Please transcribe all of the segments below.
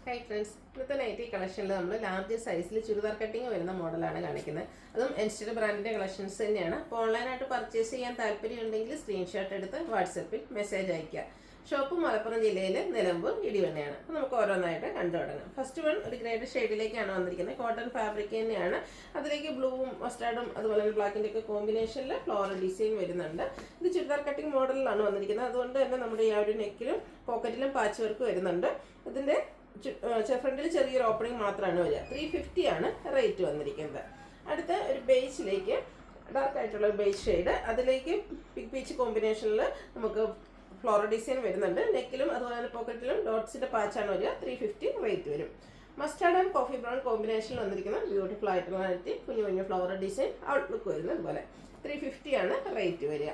Hi friends, ഇന്നത്തെ nightie കളക്ഷനിൽ നമ്മൾ large സൈസിൽ ചുരിദാർ കട്ടിങ് വരുന്ന മോഡലാണ് കാണിക്കുന്നത്. അതും എൻസ്റ്റഡ് ബ്രാൻഡിൻ്റെ കളക്ഷൻസ് തന്നെയാണ്. അപ്പോൾ ഓൺലൈനായിട്ട് പർച്ചേസ് ചെയ്യാൻ താല്പര്യമുണ്ടെങ്കിൽ സ്ക്രീൻഷോട്ട് എടുത്ത് വാട്സപ്പിൽ മെസ്സേജ് അയയ്ക്കുക. ഷോപ്പ് മലപ്പുറം ജില്ലയിൽ നിലമ്പൂർ ഇടിവണ്ണയാണ്. അപ്പോൾ നമുക്ക് ഓരോന്നായിട്ട് കണ്ടു തുടങ്ങാം. ഫസ്റ്റ് വൺ ഒരു ഗ്രേഡ് ഷെയ്ഡിലേക്കാണ് വന്നിരിക്കുന്നത്. കോട്ടൺ ഫാബ്രിക് തന്നെയാണ്. അതിലേക്ക് ബ്ലൂവും മസ്റ്റാർഡും അതുപോലെ തന്നെ ബ്ലാക്കിൻ്റെ ഒക്കെ കോമ്പിനേഷനിൽ ഫ്ലോറൽ ഡിസൈൻ വരുന്നുണ്ട്. ഇത് ചുരിദാർ കട്ടിങ് മോഡലിലാണ് വന്നിരിക്കുന്നത്. അതുകൊണ്ട് തന്നെ നമ്മുടെ ഈ ഒരു നെക്കിലും പോക്കറ്റിലും പാച്ച് വർക്ക് വരുന്നുണ്ട്. ഇതിൻ്റെ ഫ്രണ്ടിൽ ചെറിയൊരു ഓപ്പണിംഗ് മാത്രമാണ് വരിക. 350 ആണ് റേറ്റ് വന്നിരിക്കുന്നത്. അടുത്ത ഒരു ബേസിലേക്ക് ഡാർക്ക് ആയിട്ടുള്ള ബേസ് ഷെയ്ഡ്, അതിലേക്ക് പിക് പീച്ച് കോമ്പിനേഷനിൽ നമുക്ക് ഫ്ലോറൽ ഡിസൈൻ വരുന്നുണ്ട്. നെക്കിലും അതുപോലെ തന്നെ പോക്കറ്റിലും ഡോട്ട്സിൻ്റെ പാച്ചാണ് വരിക. 350 റേറ്റ് വരും. മസ്റ്റാർഡ് ആൻഡ് കോഫി ബ്രൗൺ കോമ്പിനേഷനിൽ വന്നിരിക്കുന്ന ബ്യൂട്ടിഫുൾ ആയിട്ടുള്ള കുഞ്ഞു കുഞ്ഞു ഫ്ലവർ ഡിസൈൻ ഔട്ട്ലുക്ക് വരുന്നത് അതുപോലെ 350 ആണ് റേറ്റ് വരിക.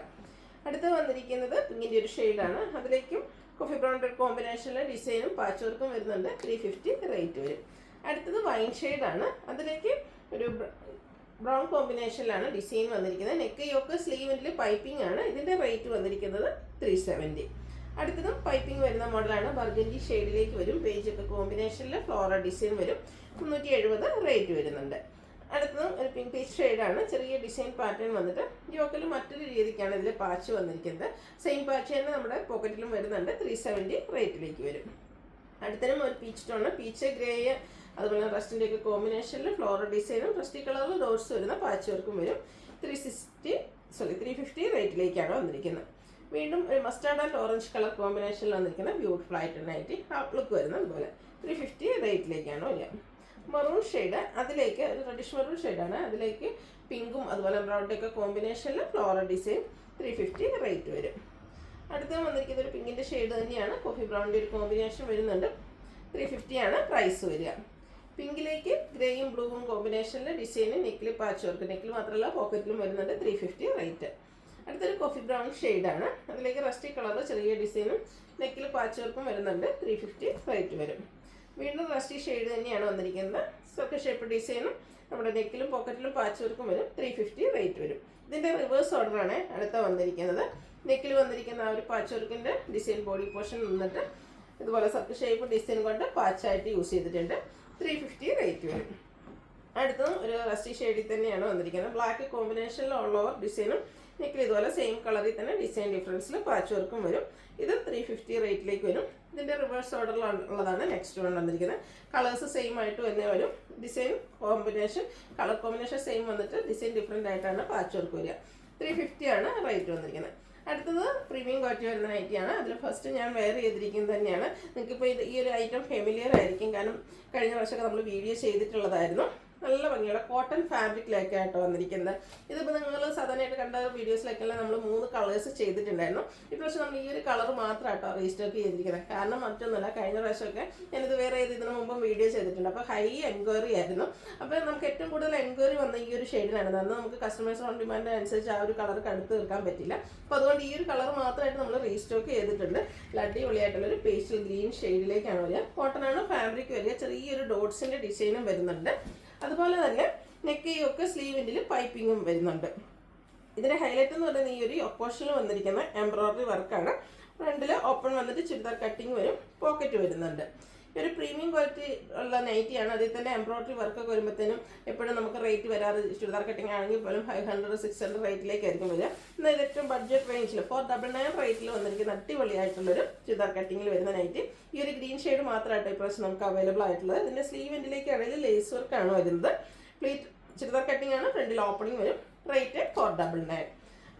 അടുത്ത് വന്നിരിക്കുന്നത് പിങ്കിൻ്റെ ഒരു ഷെയ്ഡാണ്. അതിലേക്കും കോഫി ബ്രൗണിൻ്റെ കോമ്പിനേഷനിലെ ഡിസൈനും പാച്ച് വർക്കും വരുന്നുണ്ട്. 350 റേറ്റ് വരും. അടുത്തത് വൈൻ ഷെയ്ഡാണ്. അതിലേക്ക് ഒരു ബ്രൗൺ കോമ്പിനേഷനിലാണ് ഡിസൈൻ വന്നിരിക്കുന്നത്. നെക്ക് യോക്ക് സ്ലീവിൻ്റെ പൈപ്പിംഗ് ആണ്. ഇതിൻ്റെ റേറ്റ് വന്നിരിക്കുന്നത് 370. അടുത്തതും പൈപ്പിംഗ് വരുന്ന മോഡലാണ്. ബർഗൻഡി ഷെയ്ഡിലേക്ക് വരും. പേജൊക്കെ കോമ്പിനേഷനിൽ ഫ്ലോറൽ ഡിസൈൻ വരും. 370 റേറ്റ് വരുന്നുണ്ട്. അടുത്തതും ഒരു പിങ്ക് പീച്ച് ഷെയ്ഡാണ്. ചെറിയ ഡിസൈൻ പാറ്റേൺ വന്നിട്ട് യോക്കിൽ മറ്റൊരു രീതിക്കാണ് ഇതിൽ പാച്ച് വന്നിരിക്കുന്നത്. സെയിം പാച്ച് തന്നെ നമ്മുടെ പോക്കറ്റിലും വരുന്നുണ്ട്. 370 റേറ്റിലേക്ക് വരും. അടുത്തതും ഒരു പീച്ച് ടോണ്. പീച്ച് ഗ്രേ അതുപോലെ റസ്റ്റിൻ്റെ ഒക്കെ കോമ്പിനേഷനിൽ ഫ്ലോറൽ ഡിസൈനും റസ്റ്റി കളറിൽ ഡോട്ട്സ് വരുന്ന പാച്ച് വർക്കും വരും. 350 റേറ്റിലേക്കാണ് വന്നിരിക്കുന്നത്. വീണ്ടും ഒരു മസ്റ്റാർഡ് ആൻഡ് ഓറഞ്ച് കളർ കോമ്പിനേഷനിൽ വന്നിരിക്കുന്ന ബ്യൂട്ടിഫുൾ ആയിട്ട് ഔട്ട്ലുക്ക് വരുന്നത് അതുപോലെ 350 റേറ്റിലേക്കാണ് വരിക. മറൂൺ ഷെയ്ഡ്, അതിലേക്ക് ഒരു റെഡിഷ് മറൂൺ ഷെയ്ഡാണ്. അതിലേക്ക് പിങ്കും അതുപോലെ ബ്രൗണിൻ്റെ ഒക്കെ കോമ്പിനേഷനിൽ ഫ്ലോറൽ ഡിസൈൻ 350 റേറ്റ് വരും. അടുത്ത വന്നിരിക്കുന്നത് ഒരു പിങ്കിൻ്റെ ഷെയ്ഡ് തന്നെയാണ്. കോഫി ബ്രൗണിൻ്റെ ഒരു കോമ്പിനേഷൻ വരുന്നുണ്ട്. 350 ആണ് പ്രൈസ് വരിക. പിങ്കിലേക്ക് ഗ്രേയും ബ്ലൂവും കോമ്പിനേഷനിൽ ഡിസൈന് നെക്കിൽ പാച്ച് വർക്ക്, നെക്കിൽ മാത്രമല്ല പോക്കറ്റിലും വരുന്നുണ്ട്. 350 റേറ്റ്. അടുത്തൊരു കോഫി ബ്രൗൺ ഷെയ്ഡാണ്. അതിലേക്ക് റസ്റ്റി കളർ ചെറിയ ഡിസൈനും നെക്കിൽ പാച്ച് വർക്കും വരുന്നുണ്ട്. 350 റേറ്റ് വരും. വീണ്ടും റസ്റ്റി ഷെയ്ഡ് തന്നെയാണ് വന്നിരിക്കുന്നത്. സർക്കിൾ ഷേപ്പ് ഡിസൈനും നമ്മുടെ നെക്കിലും പോക്കറ്റിലും പാച്ച് വർക്കും വരും. 350 റേറ്റ് വരും. ഇതിൻ്റെ റിവേഴ്സ് ഓർഡറാണ് അടുത്ത വന്നിരിക്കുന്നത്. നെക്കിൽ വന്നിരിക്കുന്ന ആ ഒരു പാച്ച് വർക്കിൻ്റെ ഡിസൈൻ ബോഡി പോർഷൻ നിന്നിട്ട് ഇതുപോലെ സർക്കിൾ ഷേപ്പ് ഡിസൈൻ കൊണ്ട് പാച്ചായിട്ട് യൂസ് ചെയ്തിട്ടുണ്ട്. 350 റേറ്റ് വരും. അടുത്തതും ഒരു റസ്റ്റി ഷെയ്ഡിൽ തന്നെയാണ് വന്നിരിക്കുന്നത്. ബ്ലാക്ക് കോമ്പിനേഷനിൽ ഓൾ ഓവർ ഡിസൈനും നെക്കിൽ ഇതുപോലെ സെയിം കളറിൽ തന്നെ ഡിസൈൻ ഡിഫറൻസിൽ പാച്ച് വർക്കും വരും. ഇത് 350 റേറ്റിലേക്ക് വരും. ഇതിൻ്റെ റിവേഴ്സ് ഓർഡറിലുള്ളതാണ് നെക്സ്റ്റ് വൺ വന്നിരിക്കുന്നത്. കളേഴ്സ് സെയിം ആയിട്ട് തന്നെ വരും. Design combination colour combination same വന്നിട്ട് ഡിസൈൻ ഡിഫറെൻ്റ് ആയിട്ടാണ് പാച്ച് വർക്ക് വരിക. 350 ആണ് റേറ്റ് വന്നിരിക്കുന്നത്. അടുത്തത് പ്രീമിയം ക്വാളിറ്റി വരുന്ന നൈറ്റിയാണ്. അതിൽ ഫസ്റ്റ് ഞാൻ വെയർ ചെയ്തിരിക്കുന്നത് തന്നെയാണ്. നിങ്ങൾക്കിപ്പോൾ ഈ ഒരു ഐറ്റം ഫെമിലിയർ ആയിരിക്കും, കാരണം കഴിഞ്ഞ വർഷമൊക്കെ നമ്മൾ വീഡിയോ ചെയ്തിട്ടുള്ളതായിരുന്നു. നല്ല ഭംഗിയുള്ള കോട്ടൺ ഫാബ്രിക്കിലേക്കായിട്ടോ വന്നിരിക്കുന്നത്. ഇതിപ്പോൾ നിങ്ങൾ സാധാരണയായിട്ട് കണ്ട വീഡിയോസിലേക്കെല്ലാം നമ്മൾ 3 കളേഴ്സ് ചെയ്തിട്ടുണ്ടായിരുന്നു. ഇപ്രാവശ്യം നമ്മൾ ഈ ഒരു കളർ മാത്രമായിട്ടോ റീസ്റ്റോക്ക് ചെയ്തിരിക്കുന്നത്. കാരണം മറ്റൊന്നുമല്ല, കഴിഞ്ഞ പ്രാവശ്യമൊക്കെ ഞാനിത് വേറെ ഇതിനു മുമ്പും വീഡിയോ ചെയ്തിട്ടുണ്ട്. അപ്പോൾ ഹൈ എൻക്വയറി ആയിരുന്നു. അപ്പോൾ നമുക്ക് ഏറ്റവും കൂടുതൽ എൻക്വയറി വന്ന ഈ ഒരു ഷെയ്ഡിനാണ്. അന്ന് നമുക്ക് കസ്റ്റമേഴ്സ് ഓൺ ഡിമാൻഡ് അനുസരിച്ച് ആ ഒരു കളർ കടുത്ത് തീർക്കാൻ പറ്റില്ല. അപ്പോൾ അതുകൊണ്ട് ഈ ഒരു കളർ മാത്രമായിട്ട് നമ്മൾ റീസ്റ്റോക്ക് ചെയ്തിട്ടുണ്ട്. അടിപൊളിയായിട്ടുള്ളൊരു പേസ്റ്റൽ ഗ്രീൻ ഷെയ്ഡിലേക്കാണ് വരിക. കോട്ടനാണ് ഫാബ്രിക് വരിക. ചെറിയൊരു ഡോട്ട്സിൻ്റെ ഡിസൈനും വരുന്നുണ്ട്. അതുപോലെ തന്നെ നെക്കയൊക്കെ സ്ലീവിൻ്റെ പൈപ്പിങ്ങും വരുന്നുണ്ട്. ഇതിൻ്റെ ഹൈലൈറ്റ് എന്ന് പറയുന്നത് ഈ ഒരു ഒപ്പോഷനിൽ വന്നിരിക്കുന്ന എംബ്രോയിഡറി വർക്കാണ്. ഫ്രണ്ടിൽ ഓപ്പൺ വന്നിട്ട് ചുരിദാർ കട്ടിങ് വരും. പോക്കറ്റ് വരുന്നുണ്ട്. ഒരു പ്രീമിയം ക്വാളിറ്റി ഉള്ള നൈറ്റിയാണ്. അതിൽ തന്നെ എംബ്രോയിഡറി വർക്കൊക്കെ വരുമ്പോഴത്തേനും എപ്പോഴും നമുക്ക് റേറ്റ് വരാറ് ചുരിദാർ കട്ടിങ് ആണെങ്കിൽ പോലും 500-600 റേറ്റിലേക്കായിരിക്കും വരിക. എന്നാൽ ഇത് ഏറ്റവും ബഡ്ജറ്റ് റേഞ്ചിൽ 499 റേറ്റിൽ വന്നിരിക്കുന്ന അടിപൊളിയായിട്ടുള്ളൊരു ചുരിദാർ കട്ടിങ്ങിൽ വരുന്ന നൈറ്റി. ഈ ഒരു ഗ്രീൻ ഷെയ്ഡ് മാത്രമായിട്ട് ഇപ്രാവശ്യം നമുക്ക് അവൈലബിൾ ആയിട്ടുള്ളത്. ഇതിൻ്റെ സ്ലീവിൻ്റിലേക്ക് ആണെങ്കിൽ ലേസ് വർക്കാണ് വരുന്നത്. പ്ലീറ്റ് ചുരിദാർ കട്ടിങ് ആണ്. ഫ്രണ്ടിൽ ഓപ്പണിംഗ് വരും. റേറ്റ് 499.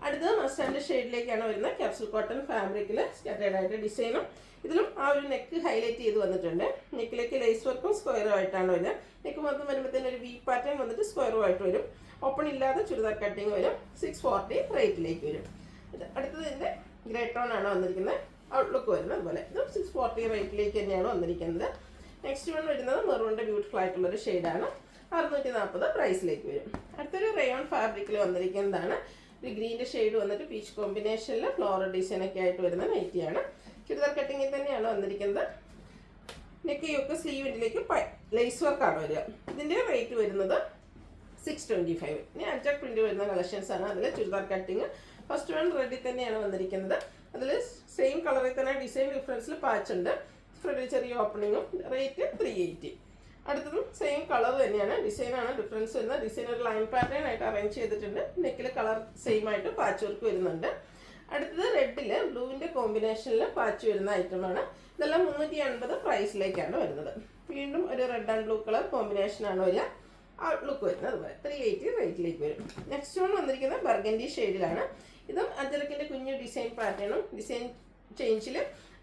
അടുത്തത് മസ്റ്റാൻഡ് ഷെയ്ഡിലേക്കാണ് വരുന്നത്. ക്യാപ്സൂൾ കോട്ടൺ ഫാബ്രിക്കിൽ സ്കാറ്റേർഡ് ആയിട്ട് ഡിസൈനും ഇതിലും ആ ഒരു നെക്ക് ഹൈലൈറ്റ് ചെയ്ത് വന്നിട്ടുണ്ട്. നെക്കിലേക്ക് ലേസ് വർക്കും സ്ക്വയറും ആയിട്ടാണ് വരുന്നത്. നെക്ക് മൊത്തം വരുമ്പോഴത്തേനും ഒരു വി പാറ്റേൺ വന്നിട്ട് സ്ക്വയറും ആയിട്ട് വരും. ഓപ്പൺ ഇല്ലാതെ ചുരിദാർ കട്ടിങ് വരും. 640 റേറ്റിലേക്ക് വരും. അടുത്തത് ഇതിൻ്റെ ഗ്രേ ടോൺ ആണ് വന്നിരിക്കുന്നത്. ഔട്ട്ലുക്ക് വരുന്നത് അതുപോലെ ഇതും 640 റേറ്റിലേക്ക് തന്നെയാണ് വന്നിരിക്കുന്നത്. നെക്സ്റ്റ് വൺ വരുന്നത് മെറൂണിൻ്റെ ബ്യൂട്ടിഫുൾ ആയിട്ടുള്ളൊരു ഷെയ്ഡാണ്. 640 പ്രൈസിലേക്ക് വരും. അടുത്തൊരു റയോൺ ഫാബ്രിക്കിൽ വന്നിരിക്കുന്നതാണ്. ഒരു ഗ്രീൻ്റെ ഷെയ്ഡ് വന്നിട്ട് പീച്ച് കോമ്പിനേഷനിൽ ഫ്ലോറൽ ഡിസൈനൊക്കെ ആയിട്ട് വരുന്ന നൈറ്റിയാണ്. ചുരിദാർ കട്ടിങ്ങിൽ തന്നെയാണ് വന്നിരിക്കുന്നത്. നെക്കയൊക്കെ സ്ലീവിലേക്ക് ലേസ് വർക്കാണ് വരിക. ഇതിൻ്റെ റേറ്റ് വരുന്നത് 625. ഇനി അഞ്ചാക്ക് പ്രിന്റ് വരുന്ന കളക്ഷൻസ് ആണ്. അതിൽ churidar cutting first one ready തന്നെയാണ് വന്നിരിക്കുന്നത്. അതിൽ സെയിം കളറിൽ തന്നെ ഡിസൈൻ ഡിഫറൻസിൽ പാച്ച് ഉണ്ട്. ഫ്രണ്ടിൽ ചെറിയ ഓപ്പണിങ്ങും. റേറ്റ് 380. അടുത്തതും സെയിം കളർ തന്നെയാണ്, ഡിസൈനാണ് ഡിഫറൻസ് വരുന്നത്. ഡിസൈൻ ഒരു ലൈൻ പാറ്റേൺ ആയിട്ട് അറേഞ്ച് ചെയ്തിട്ടുണ്ട്. നെക്കിൽ കളർ സെയിം ആയിട്ട് പാച്ച് വർക്ക് വരുന്നുണ്ട്. അടുത്തത് റെഡിൽ ബ്ലൂവിൻ്റെ കോമ്പിനേഷനിൽ പാച്ച് വരുന്ന ഐറ്റമാണ്. ഇതെല്ലാം 380 പ്രൈസിലേക്കാണ് വരുന്നത്. വീണ്ടും ഒരു റെഡ് ആൻഡ് ബ്ലൂ കളർ കോമ്പിനേഷനാണ് വരിക. ഔട്ട്ലുക്ക് വരുന്നത് അതുപോലെ 380 റേറ്റിലേക്ക് വരും. നെക്സ്റ്റ് വൺ വന്നിരിക്കുന്നത് ബർഗൻഡി ഷെയ്ഡിലാണ്. ഇതും അജറക്കിൻ്റെ കുഞ്ഞു ഡിസൈൻ പാറ്റേണും ഡിസൈൻ ചേഞ്ചിൽ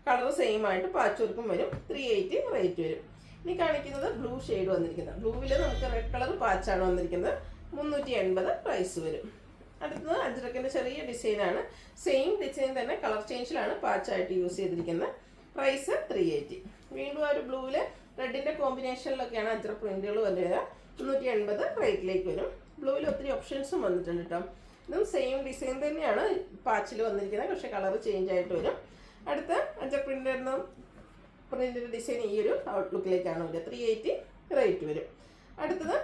കളർ സെയിം ആയിട്ട് പാച്ച് വർക്കും വരും. 380 റേറ്റ് വരും. ഇനി കാണിക്കുന്നത് ബ്ലൂ ഷെയ്ഡ് വന്നിരിക്കുന്നത്. ബ്ലൂവിൽ നമുക്ക് റെഡ് കളർ പാച്ചാണ് വന്നിരിക്കുന്നത്. 380 പ്രൈസ് വരും. അടുത്തത് അജറക്കിൻ്റെ ചെറിയ ഡിസൈനാണ്. സെയിം ഡിസൈൻ തന്നെ കളർ ചേഞ്ചിലാണ് പാച്ചായിട്ട് യൂസ് ചെയ്തിരിക്കുന്നത്. പ്രൈസ് 380. വീണ്ടും ആ ഒരു ബ്ലൂവിൽ റെഡിൻ്റെ കോമ്പിനേഷനിലൊക്കെയാണ് അജറക് പ്രിൻറ്റുകൾ വരിക. 380 റേറ്റിലേക്ക് വരും. ബ്ലൂവിൽ ഒത്തിരി ഓപ്ഷൻസും വന്നിട്ടുണ്ട് കേട്ടോ. ഇതും സെയിം ഡിസൈൻ തന്നെയാണ് പാച്ചിൽ വന്നിരിക്കുന്നത്, പക്ഷേ കളർ ചേഞ്ച് ആയിട്ട് വരും. അടുത്ത അജറക് പ്രിൻറ്റിൻ്റെ ഡിസൈൻ ഈ ഒരു ഔട്ട്ലുക്കിലേക്കാണ് വരിക. 380 റേറ്റ് വരും. അടുത്തത്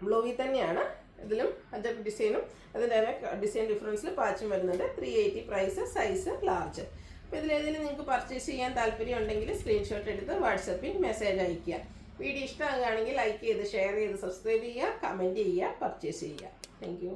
ബ്ലൂവിൽ തന്നെയാണ്. ഇതിലും അജറക് ഡിസൈനും അതിൻ്റെ തന്നെ ഡിസൈൻ ഡിഫറൻസിൽ പാച്ചും വരുന്നുണ്ട്. 380 പ്രൈസ്, സൈസ് ലാർജ്. അപ്പോൾ ഇതിലേതെങ്കിലും നിങ്ങൾക്ക് പർച്ചേസ് ചെയ്യാൻ താല്പര്യം ഉണ്ടെങ്കിൽ സ്ക്രീൻഷോട്ട് എടുത്ത് വാട്സപ്പിൽ മെസ്സേജ് അയയ്ക്കുക. വീഡിയോ ഇഷ്ടമാകുകയാണെങ്കിൽ ലൈക്ക് ചെയ്ത് ഷെയർ ചെയ്ത് സബ്സ്ക്രൈബ് ചെയ്യുക, കമൻറ്റ് ചെയ്യുക, പർച്ചേസ് ചെയ്യുക. Thank you.